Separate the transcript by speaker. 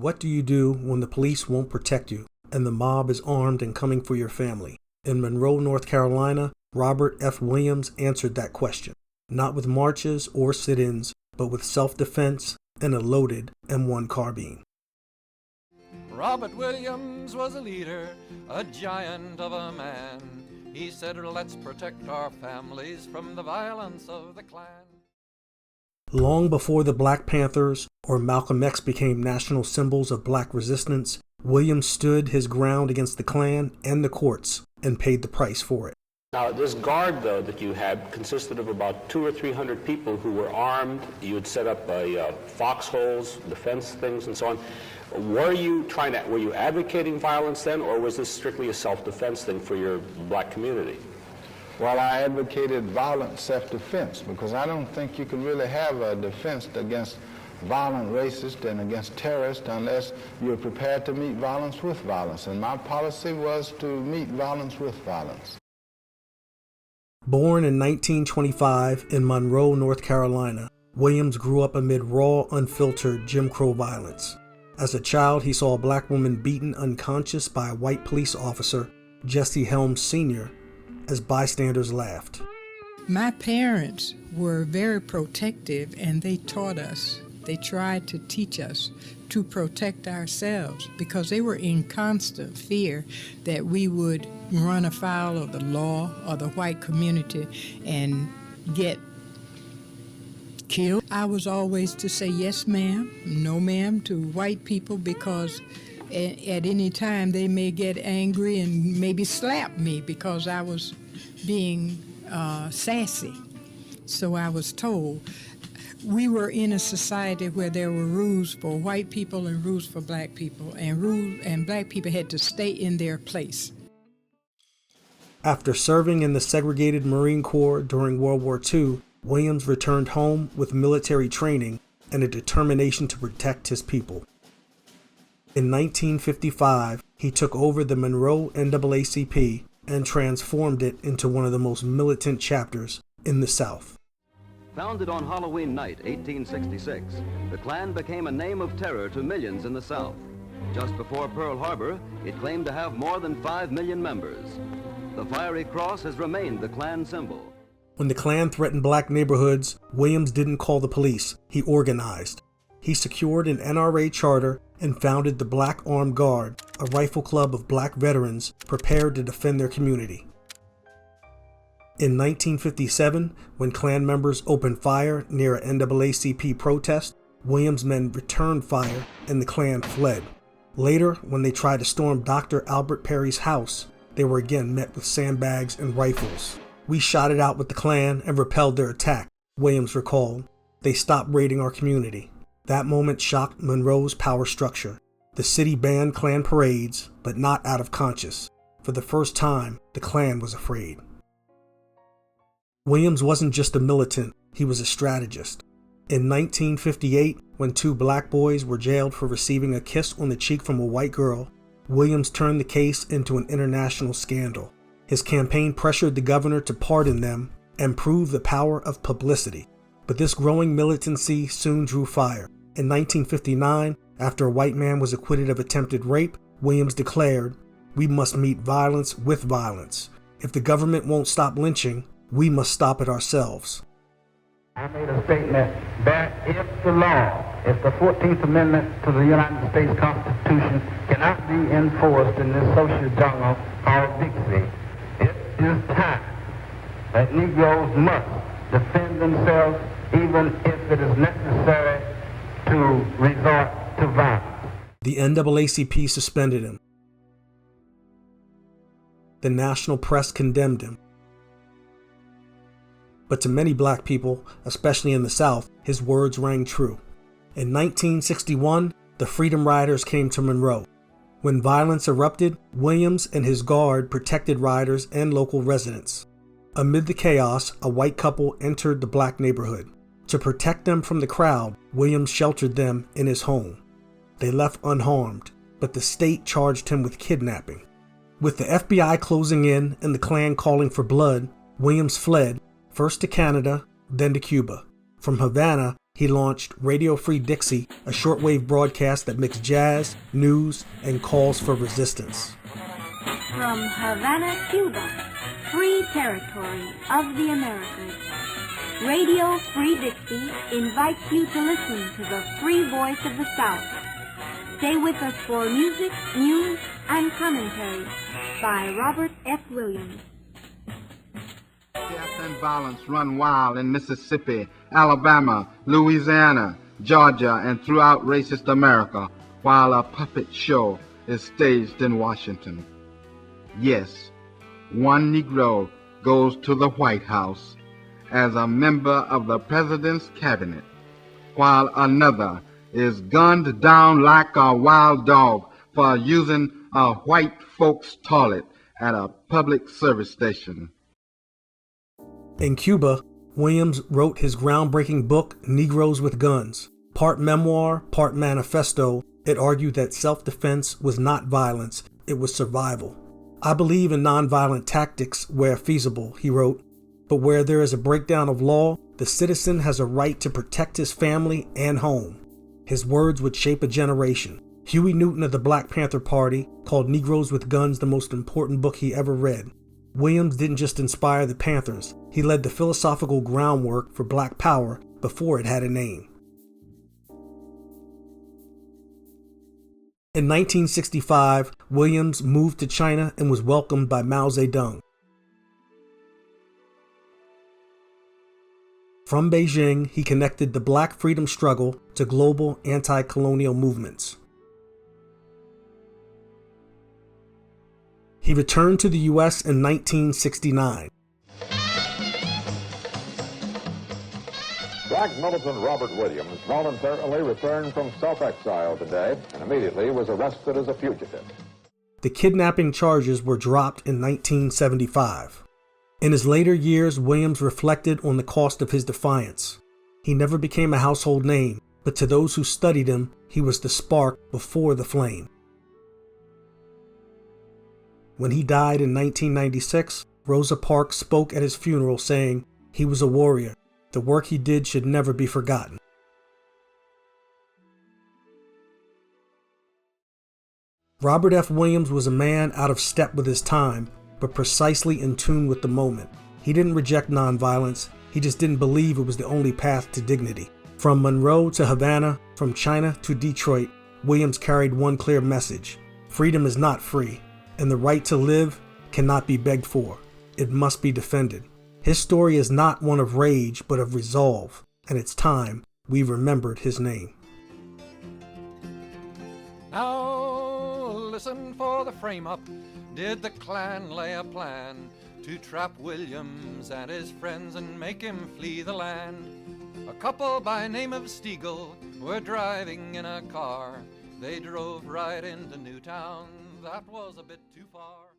Speaker 1: What do you do when the police won't protect you and the mob is armed and coming for your family? In Monroe, North Carolina, Robert F. Williams answered that question, not with marches or sit-ins, but with self-defense and a loaded M1 carbine.
Speaker 2: Robert Williams was a leader, a giant of a man. He said, let's protect our families from the violence of the Klan.
Speaker 1: Long before the Black Panthers or Malcolm X became national symbols of black resistance, Williams stood his ground against the Klan and the courts and paid the price for it.
Speaker 3: Now, this guard, though, that you had consisted of about 200 or 300 people who were armed. You had set up foxholes, defense things, and so on. Were you advocating violence then, or was this strictly a self-defense thing for your black community?
Speaker 4: Well, I advocated violent self-defense because I don't think you can really have a defense against violent racists and against terrorists unless you're prepared to meet violence with violence. And my policy was to meet violence with violence.
Speaker 1: Born in 1925 in Monroe, North Carolina, Williams grew up amid raw, unfiltered Jim Crow violence. As a child, he saw a black woman beaten unconscious by a white police officer, Jesse Helms Sr., as bystanders laughed.
Speaker 5: My parents were very protective, and they taught us, they tried to teach us to protect ourselves because they were in constant fear that we would run afoul of the law or the white community and get killed. I was always to say yes ma'am, no ma'am to white people because at any time they may get angry and maybe slap me because I was being sassy. So I was told. We were in a society where there were rules for white people and rules for black people, and black people had to stay in their place.
Speaker 1: After serving in the segregated Marine Corps during World War II, Williams returned home with military training and a determination to protect his people. In 1955, he took over the Monroe NAACP and transformed it into one of the most militant chapters in the South.
Speaker 6: Founded on Halloween night, 1866, the Klan became a name of terror to millions in the South. Just before Pearl Harbor, it claimed to have more than 5 million members. The fiery cross has remained the Klan symbol.
Speaker 1: When the Klan threatened black neighborhoods, Williams didn't call the police, he organized. He secured an NRA charter and founded the Black Armed Guard, a rifle club of black veterans prepared to defend their community. In 1957, when Klan members opened fire near a NAACP protest, Williams' men returned fire and the Klan fled. Later, when they tried to storm Dr. Albert Perry's house, they were again met with sandbags and rifles. "We shot it out with the Klan and repelled their attack," Williams recalled. "They stopped raiding our community." That moment shocked Monroe's power structure. The city banned Klan parades, but not out of conscience. For the first time, the Klan was afraid. Williams wasn't just a militant, he was a strategist. In 1958, when 2 black boys were jailed for receiving a kiss on the cheek from a white girl, Williams turned the case into an international scandal. His campaign pressured the governor to pardon them and prove the power of publicity. But this growing militancy soon drew fire. In 1959, after a white man was acquitted of attempted rape, Williams declared, "We must meet violence with violence. If the government won't stop lynching, we must stop it ourselves."
Speaker 7: I made a statement that if the 14th Amendment to the United States Constitution cannot be enforced in this social jungle called Dixie, it is time that Negroes must defend themselves even if it is necessary to resort to violence.
Speaker 1: The NAACP suspended him. The national press condemned him. But to many black people, especially in the South, his words rang true. In 1961, the Freedom Riders came to Monroe. When violence erupted, Williams and his guard protected riders and local residents. Amid the chaos, a white couple entered the black neighborhood. To protect them from the crowd, Williams sheltered them in his home. They left unharmed, but the state charged him with kidnapping. With the FBI closing in and the Klan calling for blood, Williams fled, first to Canada, then to Cuba. From Havana, he launched Radio Free Dixie, a shortwave broadcast that mixed jazz, news, and calls for resistance.
Speaker 8: From Havana, Cuba, free territory of the Americas, Radio Free Dixie invites you to listen to the free voice of the South. Stay with us for music, news, and commentary by Robert F. Williams.
Speaker 9: Death and violence run wild in Mississippi, Alabama, Louisiana, Georgia, and throughout racist America, while a puppet show is staged in Washington. Yes, one Negro goes to the White House as a member of the President's cabinet, while another is gunned down like a wild dog for using a white folks' toilet at a public service station.
Speaker 1: In Cuba, Williams wrote his groundbreaking book, Negroes with Guns. Part memoir, part manifesto, it argued that self-defense was not violence, it was survival. I believe in nonviolent tactics where feasible, he wrote, but where there is a breakdown of law, the citizen has a right to protect his family and home. His words would shape a generation. Huey Newton of the Black Panther Party called Negroes with Guns the most important book he ever read. Williams didn't just inspire the Panthers, he led the philosophical groundwork for Black Power before it had a name. In 1965, Williams moved to China and was welcomed by Mao Zedong. From Beijing, he connected the Black freedom struggle to global anti-colonial movements. He returned to the U.S. in 1969.
Speaker 10: Black militant Robert Williams voluntarily returned from self-exile today and immediately was arrested as a fugitive.
Speaker 1: The kidnapping charges were dropped in 1975. In his later years, Williams reflected on the cost of his defiance. He never became a household name, but to those who studied him, he was the spark before the flame. When he died in 1996, Rosa Parks spoke at his funeral saying, "He was a warrior. The work he did should never be forgotten." Robert F. Williams was a man out of step with his time, but precisely in tune with the moment. He didn't reject nonviolence, he just didn't believe it was the only path to dignity. From Monroe to Havana, from China to Detroit, Williams carried one clear message: freedom is not free, and the right to live cannot be begged for. It must be defended. His story is not one of rage, but of resolve, and it's time we remembered his name.
Speaker 2: Now listen for the frame-up. Did the Klan lay a plan to trap Williams and his friends and make him flee the land? A couple by name of Stiegel were driving in a car. They drove right into Newtown. That was a bit too far.